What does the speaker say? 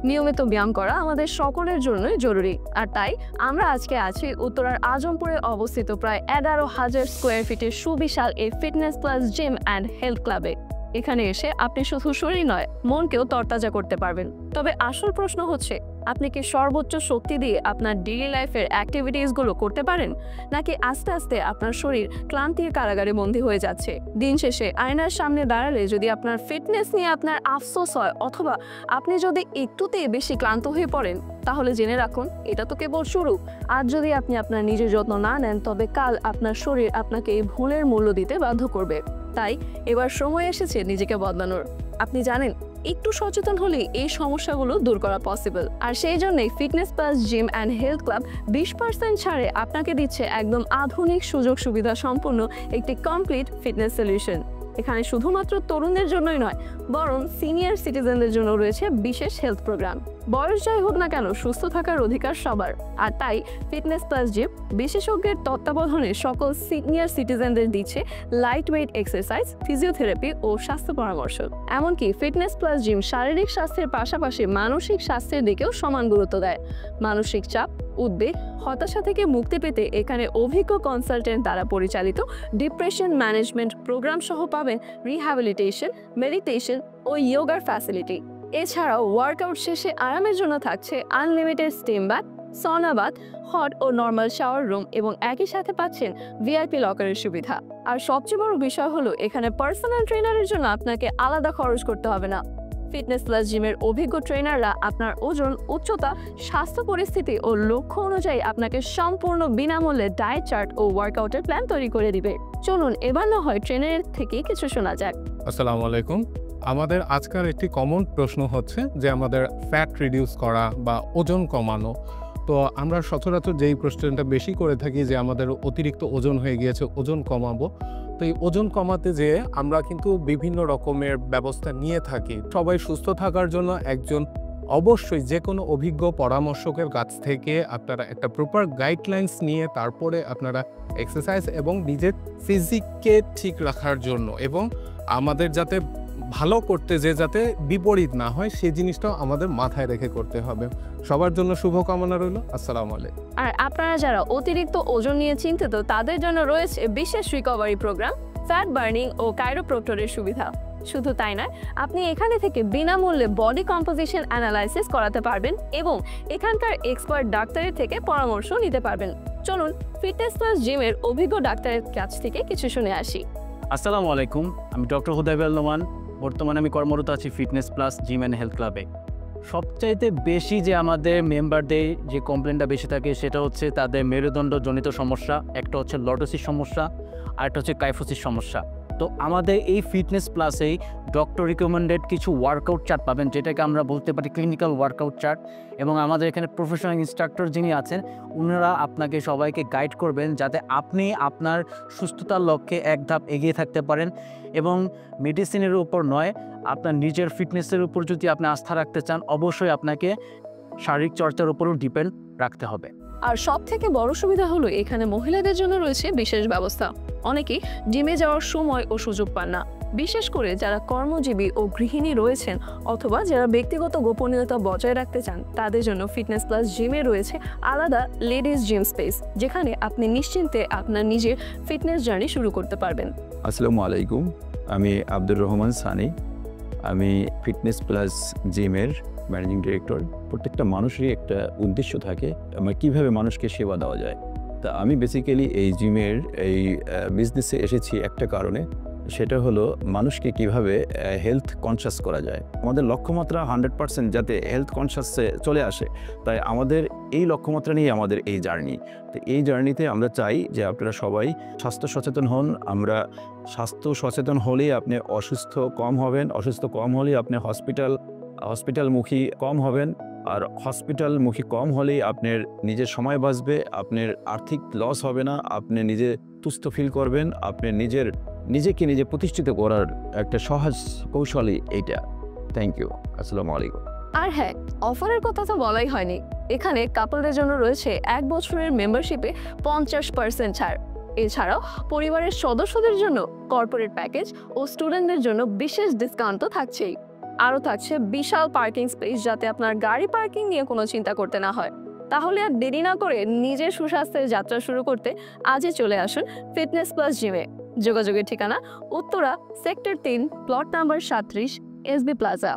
নিয়মিত ব্যায়াম করা আমাদের সকলের জন্যই জরুরি, আর তাই আমরা আজকে আছি উত্তরার আজমপুরে অবস্থিত প্রায় 11,000 স্কোয়ার ফিটের সুবিশাল এই fitness plus gym and health ক্লাবে। এখানে এসে আপনি শুধু শরীর নয়, মনকেও তরতাজা করতে পারবেন। তবে আসল প্রশ্ন হচ্ছে, আপনি কি সর্বোচ্চ শক্তি দিয়ে আপনার ডেইলি লাইফের অ্যাক্টিভিটিসগুলো করতে পারেন, নাকি আস্তে আস্তে আপনার শরীর ক্লান্তির কারাগারে বন্দী হয়ে যাচ্ছে? দিন শেষে আয়নার সামনে দাঁড়ালে যদি আপনার ফিটনেস নিয়ে আপনার আফসোস হয়, অথবা আপনি যদি একটুতেই বেশি ক্লান্ত হয়ে পড়েন, তাহলে জেনে রাখুন এটা তো কেবল শুরু। আজ যদি আপনি আপনার নিজের যত্ন না নেন, তবে কাল আপনার শরীর আপনাকে এই ভুলের মূল্য দিতে বাধ্য করবে। তাই এবার সময় এসেছে নিজেকে বদলানোর। আপনি জানেন, একটু সচেতন হলেই এই সমস্যাগুলো দূর করা পসিবল। আর সেই জন্যই fitness plus gym and health club 20% ছাড়ে আপনাকে দিচ্ছে একদম আধুনিক সুযোগ সুবিধা সম্পন্ন একটি কমপ্লিট ফিটনেস সলিউশন। এখানে শুধুমাত্র তরুণদের জন্যই নয়, বরং সিনিয়র সিটিজেনদের জন্য রয়েছে বিশেষ হেলথ প্রোগ্রাম। বয়স যাই হোক না কেন, সুস্থ থাকার অধিকার সবার। আর তাই ফিটনেস প্লাস জিম বিশেষজ্ঞের তত্ত্বাবধানে সকল সিনিয়র সিটিজেনদের দিচ্ছে লাইট ওয়েট এক্সারসাইজ, ফিজিওথেরাপি ও স্বাস্থ্য পরামর্শ। এমনকি ফিটনেস প্লাস জিম শারীরিক স্বাস্থ্যের পাশাপাশি মানসিক স্বাস্থ্যের দিকেও সমান গুরুত্ব দেয়। মানসিক চাপ, উদ্বেগ, হতাশা থেকে মুক্তি পেতে এখানে অভিজ্ঞ কনসালটেন্ট দ্বারা পরিচালিত ডিপ্রেশন ম্যানেজমেন্ট প্রোগ্রাম সহ পাবেন রিহ্যাবিলিটেশন, মেডিটেশন ও ইয়োগার ফ্যাসিলিটি। এছাড়াও ওয়ার্কআউট শেষে আরামের জন্য থাকছে আনলিমিটেড স্টিম বাথ, সনা বাথ, হট ও নর্মাল শাওয়ার রুম এবং একই সাথে পাচ্ছেন ভিআইপি লকারের সুবিধা। আর সবচেয়ে বড় বিষয় হলো, এখানে পার্সোনাল ট্রেনারের জন্য আপনাকে আলাদা খরচ করতে হবে না। ফিটনেস প্লাস জিমের অভিজ্ঞ ট্রেনাররা আপনার ওজন, উচ্চতা, স্বাস্থ্য পরিস্থিতি ও লক্ষ্য অনুযায়ী আপনাকে সম্পূর্ণ বিনামূল্যে ডায়েট চার্ট ও ওয়ার্কআউটের প্ল্যান তৈরি করে দিবে। চলুন এবার না হয় ট্রেনারের থেকে কিছু শোনা যাক। আসসালামু আলাইকুম। আমাদের আজকের একটি কমন প্রশ্ন হচ্ছে যে আমাদের ফ্যাট রিডিউস করা বা ওজন কমানো। তো আমরা সচরাচর যেই প্রশ্নটা বেশি করে থাকি যে আমাদের অতিরিক্ত ওজন হয়ে গিয়েছে, ওজন কমাবো। তো এই ওজন কমাতে যেয়ে আমরা কিন্তু বিভিন্ন রকমের ব্যবস্থা নিয়ে থাকি। সবাই সুস্থ থাকার জন্য একজন অবশ্যই যে কোনো অভিজ্ঞ পরামর্শকের কাছ থেকে আপনারা একটা প্রপার গাইডলাইন্স নিয়ে তারপরে আপনারা এক্সারসাইজ এবং নিজের ফিজিককে ঠিক রাখার জন্য এবং আমাদের যাতে ভালো করতে যে যাতে বিপরীত না হয় সেই জিনিসটাও আমাদের মাথায় রেখে করতে হবে। সবার জন্য শুভকামনা রইল। আসসালামু আলাইকুম। আর আপনারা যারা অতিরিক্ত ওজন নিয়ে চিন্তিত, তাদের জন্য রয়েছে বিশেষ রিকভারি প্রোগ্রাম, ফ্যাট বার্নিং ও কাইরোপ্রক্টরের সুবিধা। শুধু তাই নয়, আপনি এখানে থেকে বিনামূল্যে বডি কম্পোজিশন অ্যানালাইসিস করাতে পারবেন এবং এখানকার এক্সপার্ট ডাক্তারের থেকে পরামর্শ নিতে পারবেন। চলুন ফিটনেস প্লাস জিমের অভিজ্ঞ ডাক্তারের কাছ থেকে কিছু শুনে আসি। আসসালামু আলাইকুম, আমি ডক্টর হুদাইবুল নোমান। বর্তমানে আমি কর্মরত আছি fitness plus gym and health ক্লাবে। সবচাইতে বেশি যে আমাদের মেম্বারদের যে কমপ্লেনটা বেশি থাকে সেটা হচ্ছে তাদের মেরুদণ্ডজনিত সমস্যা। একটা হচ্ছে লর্ডোসিস সমস্যা, আর একটা হচ্ছে কাইফোসিস সমস্যা। তো আমাদের এই ফিটনেস প্লাসেই ডক্টর রিকমেন্ডেড কিছু ওয়ার্কআউট চার্ট পাবেন, যেটাকে আমরা বলতে পারি ক্লিনিক্যাল ওয়ার্কআউট চার্ট। এবং আমাদের এখানে প্রফেশনাল ইনস্ট্রাক্টর যিনি আছেন, ওনারা আপনাকে সবাইকে গাইড করবেন যাতে আপনি আপনার সুস্থতার লক্ষ্যে এক ধাপ এগিয়ে থাকতে পারেন। এবং মেডিসিনের উপর নয়, আপনার নিজের ফিটনেসের উপর যদি আপনি আস্থা রাখতে চান, অবশ্যই আপনাকে শারীরিক চর্চার উপরও ডিপেন্ড রাখতে হবে। আর সব থেকে বড় সুবিধা হলো, এখানে মহিলাদের জন্য রয়েছে বিশেষ ব্যবস্থা। অনেকেই জিমে যাওয়ার সময় ও সুযোগ পান না, বিশেষ করে যারা কর্মজীবী ও গৃহিণী রয়েছেন অথবা যারা ব্যক্তিগত গোপনীয়তা বজায় রাখতে চান, তাদের জন্য ফিটনেস প্লাস জিমে রয়েছে আলাদা লেডিস জিম স্পেস, যেখানে আপনি নিশ্চিন্তে আপনার নিজের ফিটনেস জার্নি শুরু করতে পারবেন। আসসালামু আলাইকুম, আমি আব্দুর রহমান সানি। আমি ফিটনেস প্লাস জিমের ম্যানেজিং ডিরেক্টর। প্রত্যেকটা মানুষেরই একটা উদ্দেশ্য থাকে, আমার কীভাবে মানুষকে সেবা দেওয়া যায়। তা আমি বেসিক্যালি এই জিমের এই বিজনেসে এসেছি একটা কারণে, সেটা হলো মানুষকে কিভাবে হেলথ কনসাস করা যায়। আমাদের লক্ষ্যমাত্রা 100% যাতে হেলথ কনসাসে চলে আসে, তাই আমাদের এই লক্ষ্যমাত্রা নিয়ে আমাদের এই জার্নি। তো এই জার্নিতে আমরা চাই যে আপনারা সবাই স্বাস্থ্য সচেতন হন। আমরা স্বাস্থ্য সচেতন হলেই আপনি অসুস্থ কম হবেন, অসুস্থ কম হলেই আপনি হসপিটালমুখী কম হবেন, আর হসপিটালমুখী কম হলেই আপনার নিজের সময় বাঁচবে, আপনার আর্থিক লস হবে না, আপনি নিজে সুস্থ ফিল করবেন, আপনি নিজেকে নিজে প্রতিষ্ঠিত করার একটা সহজ কৌশলই এইটা। Thank you. আসসালামু আলাইকুম। আর হ্যাঁ, অফারের কথা তো বলাই হয়নি। এখানে কাপলদের জন্য রয়েছে 1 বছরের মেম্বারশিপে 50% ছাড়। এছাড়াও পরিবারের সদস্যদের জন্য কর্পোরেট প্যাকেজ ও স্টুডেন্টদের জন্য বিশেষ ডিসকাউন্ট তো থাকছেই। আরও থাকছে বিশাল পার্কিং স্পেস, যাতে আপনার গাড়ি পার্কিং নিয়ে কোনো চিন্তা করতে না হয়। তাহলে আর দেরি না করে নিজের সুস্বাস্থ্যের যাত্রা শুরু করতে আজই চলে আসুন ফিটনেস প্লাস জিমে। যোগাযোগের ঠিকানা Uttara sector 3 plot number 37 SB plaza.